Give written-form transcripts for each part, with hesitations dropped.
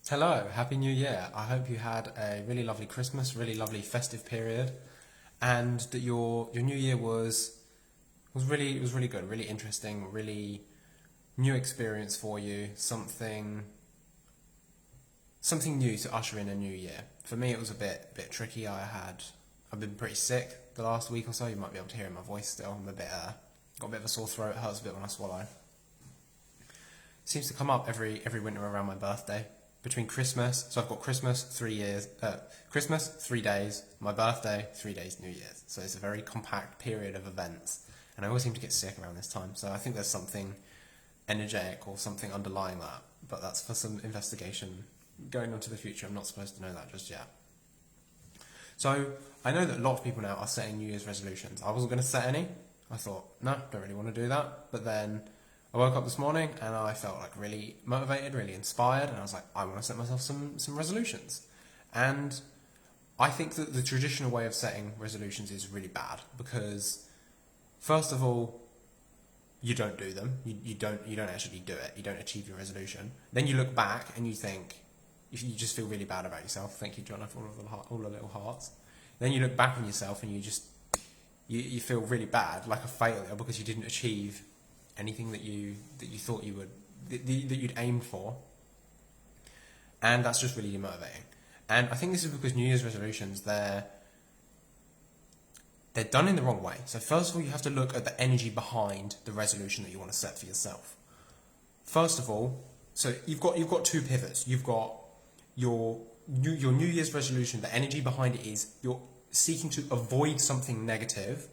Hello, Happy New Year. I hope you had a really lovely Christmas, really lovely festive period, and that your New Year was really good, really interesting, really new experience for you, something new to usher in a new year. For me, it was a bit tricky. I've been pretty sick the last week or so. You might be able to hear in my voice still. I'm a bit got a bit of a sore throat. It hurts a bit when I swallow. Seems to come up every winter around my birthday. Between Christmas, so I've got Christmas 3 years, Christmas 3 days, my birthday 3 days, New Year's. So it's a very compact period of events, and I always seem to get sick around this time. So I think there's something energetic or something underlying that, but that's for some investigation going on to the future. I'm not supposed to know that just yet. So I know that a lot of people now are setting New Year's resolutions. I wasn't going to set any. I thought, no, don't really want to do that. But then I woke up this morning and I felt like really motivated, really inspired, and I was like, I want to set myself some resolutions. And I think that the traditional way of setting resolutions is really bad because, first of all, you don't do them. You don't actually do it. You don't achieve your resolution. Then you look back and you think, you just feel really bad about yourself. Thank you, John, for all the little hearts. Then you look back on yourself and you feel really bad, like a failure, because you didn't achieve anything that you thought you would that you'd aimed for, and that's just really demotivating. And I think this is because New Year's resolutions they're done in the wrong way. So first of all, you have to look at the energy behind the resolution that you want to set for yourself. First of all, so you've got two pivots. You've got your New Year's resolution. The energy behind it is you're seeking to avoid something negative,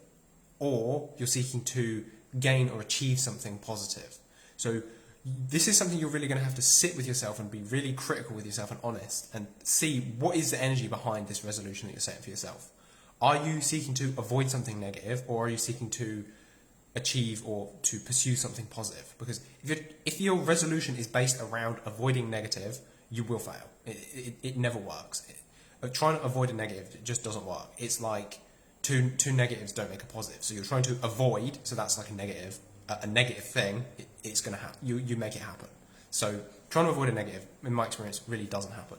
or you're seeking to gain or achieve something positive. So this is something you're really going to have to sit with yourself and be really critical with yourself and honest and see what is the energy behind this resolution that you're setting for yourself. Are you seeking to avoid something negative, or are you seeking to achieve or to pursue something positive? Because if your resolution is based around avoiding negative, you will fail. It never works. Trying to avoid a negative, it just doesn't work. It's like two negatives don't make a positive. So you're trying to avoid, so that's like a negative thing. It's going to happen. You make it happen. So trying to avoid a negative, in my experience, really doesn't happen.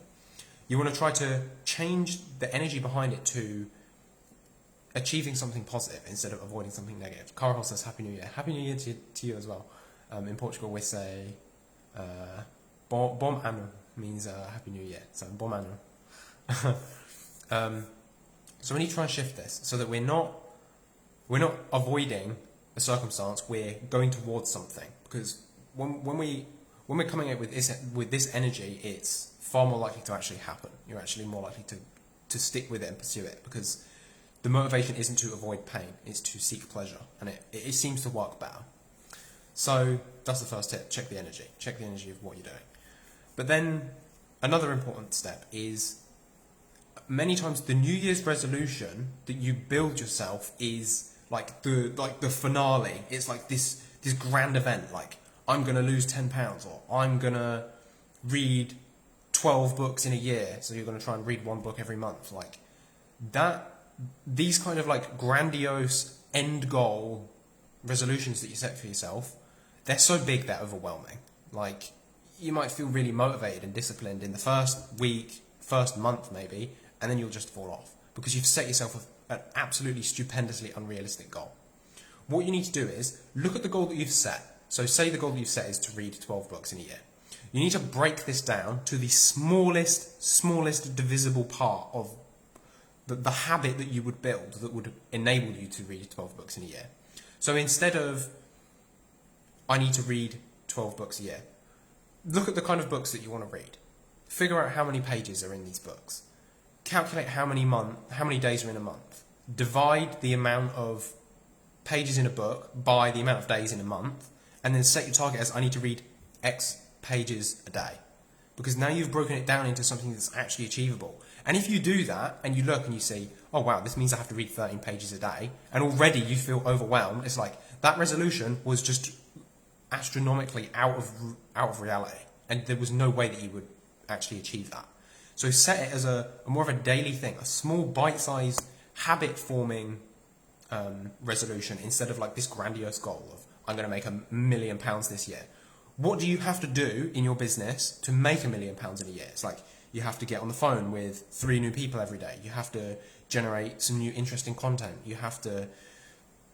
You want to try to change the energy behind it to achieving something positive instead of avoiding something negative. Carl says Happy New Year. Happy New Year to you as well. In Portugal, we say Bom Ano means Happy New Year. So Bom Ano. So we need to try and shift this so that we're not avoiding a circumstance. We're going towards something, because when we're coming in with this energy, it's far more likely to actually happen. You're actually more likely to stick with it and pursue it, because the motivation isn't to avoid pain, it's to seek pleasure, and it seems to work better. So that's the first tip. Check the energy of what you're doing. But then another important step is, many times the New Year's resolution that you build yourself is like the finale. It's like this grand event, like I'm gonna lose £10, or I'm gonna read 12 books in a year. So you're gonna try and read one book every month, like that. These kind of like grandiose end goal resolutions that you set for yourself, they're so big they're overwhelming. Like, you might feel really motivated and disciplined in the first week, first month maybe, and then you'll just fall off because you've set yourself an absolutely stupendously unrealistic goal. What you need to do is look at the goal that you've set. So say the goal that you've set is to read 12 books in a year. You need to break this down to the smallest divisible part of the habit that you would build that would enable you to read 12 books in a year. So instead of, I need to read 12 books a year, look at the kind of books that you want to read. Figure out how many pages are in these books. Calculate how many days are in a month. Divide the amount of pages in a book by the amount of days in a month, and then set your target as, I need to read X pages a day. Because now you've broken it down into something that's actually achievable. And if you do that, and you look and you see, oh wow, this means I have to read 13 pages a day, and already you feel overwhelmed, it's like, that resolution was just astronomically out of reality, and there was no way that you would actually achieve that. So set it as a more of a daily thing, a small bite-sized habit-forming resolution, instead of like this grandiose goal of, I'm going to make £1 million this year. What do you have to do in your business to make £1 million in a year? It's like you have to get on the phone with 3 new people every day. You have to generate some new interesting content. You have to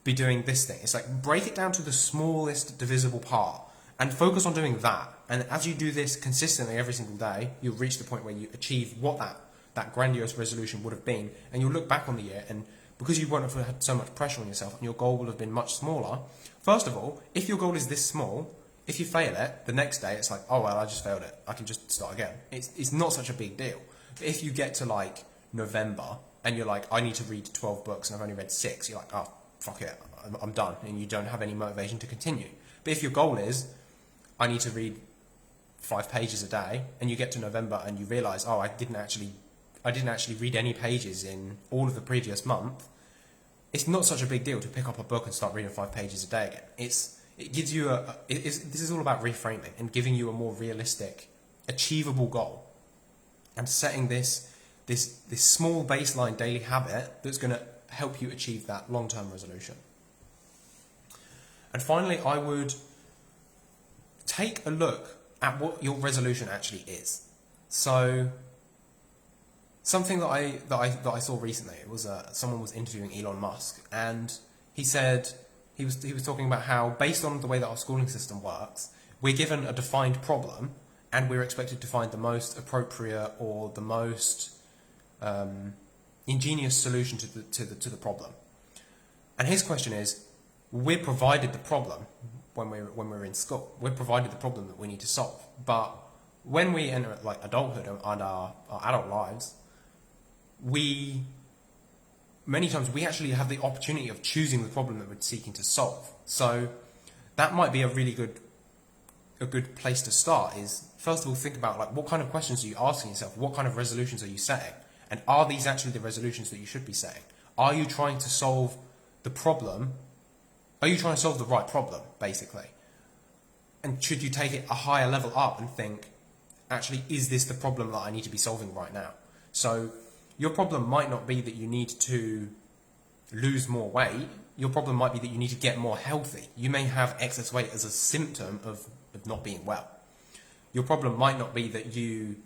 be doing this thing. It's like break it down to the smallest divisible part and focus on doing that. And as you do this consistently every single day, you'll reach the point where you achieve what that grandiose resolution would have been. And you'll look back on the year, and because you won't have had so much pressure on yourself and your goal will have been much smaller. First of all, if your goal is this small, if you fail it, the next day it's like, oh well, I just failed it. I can just start again. It's not such a big deal. But if you get to like November and you're like, I need to read 12 books and I've only read 6, you're like, oh, fuck it, I'm done. And you don't have any motivation to continue. But if your goal is, I need to read 5 pages a day, and you get to November and you realise, oh, I didn't actually read any pages in all of the previous month, it's not such a big deal to pick up a book and start reading 5 pages a day again. It gives you this is all about reframing and giving you a more realistic, achievable goal, and setting this small baseline daily habit that's going to help you achieve that long-term resolution. And finally, I would take a look at what your resolution actually is. So something that I saw recently, it was someone was interviewing Elon Musk, and he said he was talking about how, based on the way that our schooling system works, we're given a defined problem and we're expected to find the most appropriate or the most ingenious solution to the problem. And his question is, we're provided the problem when we're in school. We're provided the problem that we need to solve. But when we enter like adulthood and our adult lives, many times we actually have the opportunity of choosing the problem that we're seeking to solve. So that might be a good place to start. Is first of all, think about like, what kind of questions are you asking yourself? What kind of resolutions are you setting? And are these actually the resolutions that you should be setting? Are you trying to solve the problem? Are you trying to solve the right problem, basically? And should you take it a higher level up and think, actually, is this the problem that I need to be solving right now? So your problem might not be that you need to lose more weight. Your problem might be that you need to get more healthy. You may have excess weight as a symptom of not being well. Your problem might not be that you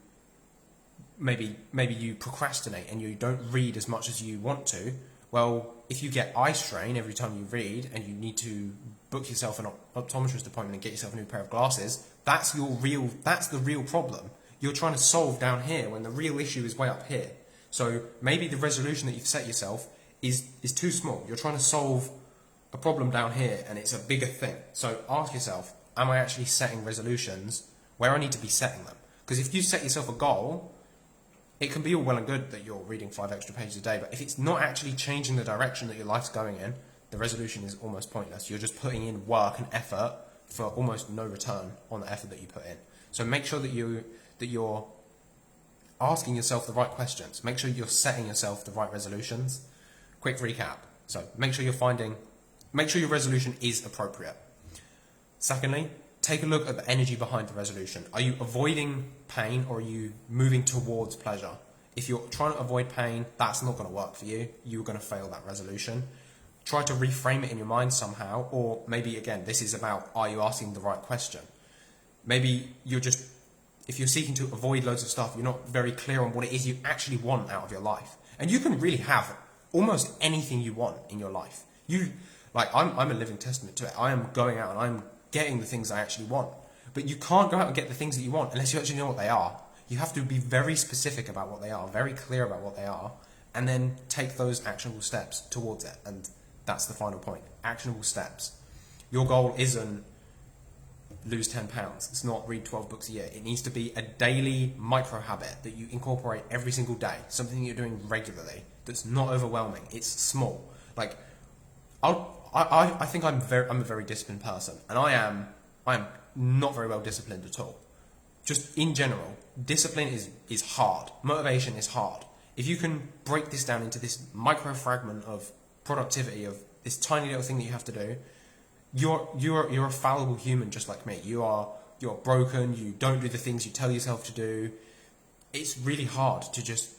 maybe you procrastinate and you don't read as much as you want to. Well, if you get eye strain every time you read and you need to book yourself an optometrist appointment and get yourself a new pair of glasses, that's the real problem you're trying to solve down here when the real issue is way up here. So maybe the resolution that you've set yourself is too small. You're trying to solve a problem down here and it's a bigger thing. So ask yourself, am I actually setting resolutions where I need to be setting them? Because if you set yourself a goal, it can be all well and good that you're reading 5 extra pages a day, but if it's not actually changing the direction that your life's going in, the resolution is almost pointless. You're just putting in work and effort for almost no return on the effort that you put in. So make sure that you're asking yourself the right questions. Make sure you're setting yourself the right resolutions. Quick recap. So make sure your resolution is appropriate. Secondly, take a look at the energy behind the resolution. Are you avoiding pain or are you moving towards pleasure? If you're trying to avoid pain, that's not going to work for you. You're going to fail that resolution. Try to reframe it in your mind somehow, or maybe again, this is about, are you asking the right question? Maybe if you're seeking to avoid loads of stuff, you're not very clear on what it is you actually want out of your life. And you can really have almost anything you want in your life. I'm a living testament to it. I am going out and I'm getting the things I actually want. But you can't go out and get the things that you want unless you actually know what they are. You have to be very specific about what they are, very clear about what they are, and then take those actionable steps towards it. And that's the final point. Actionable steps. Your goal isn't lose 10 pounds. It's not read 12 books a year. It needs to be a daily micro habit that you incorporate every single day. Something you're doing regularly that's not overwhelming. It's small. Like, I think I'm a very disciplined person, and I am not very well disciplined at all. Just in general, discipline is hard. Motivation is hard. If you can break this down into this micro fragment of productivity, of this tiny little thing that you have to do, you're a fallible human just like me. You're broken. You don't do the things you tell yourself to do. It's really hard to just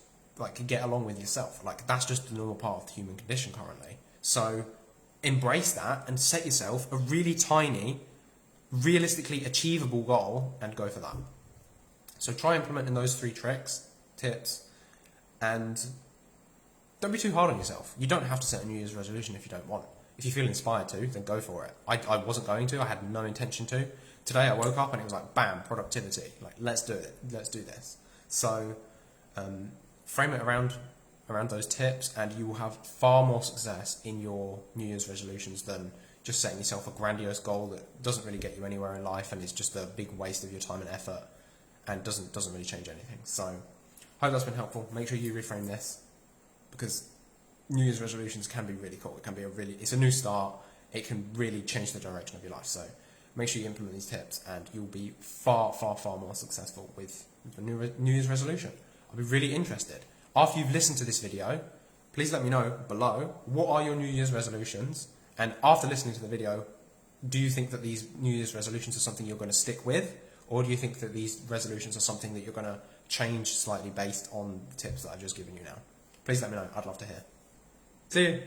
get along with yourself. That's just the normal part of the human condition currently. So embrace that and set yourself a really tiny, realistically achievable goal and go for that. So try implementing those 3 tips, and don't be too hard on yourself. You don't have to set a New Year's resolution if you don't want. If you feel inspired to, then go for it. I wasn't going to, I had no intention to. Today I woke up and it was like, bam, productivity. Like, let's do it, let's do this. So frame it around those tips, and you will have far more success in your New Year's resolutions than just setting yourself a grandiose goal that doesn't really get you anywhere in life and is just a big waste of your time and effort and doesn't really change anything. So hope that's been helpful. Make sure you reframe this, because New Year's resolutions can be really cool. It can be it's a new start. It can really change the direction of your life. So make sure you implement these tips and you'll be far, far, far more successful with the New Year's resolution. I'll be really interested. After you've listened to this video, please let me know below, what are your New Year's resolutions? And after listening to the video, do you think that these New Year's resolutions are something you're going to stick with? Or do you think that these resolutions are something that you're going to change slightly based on the tips that I've just given you now? Please let me know. I'd love to hear. See you.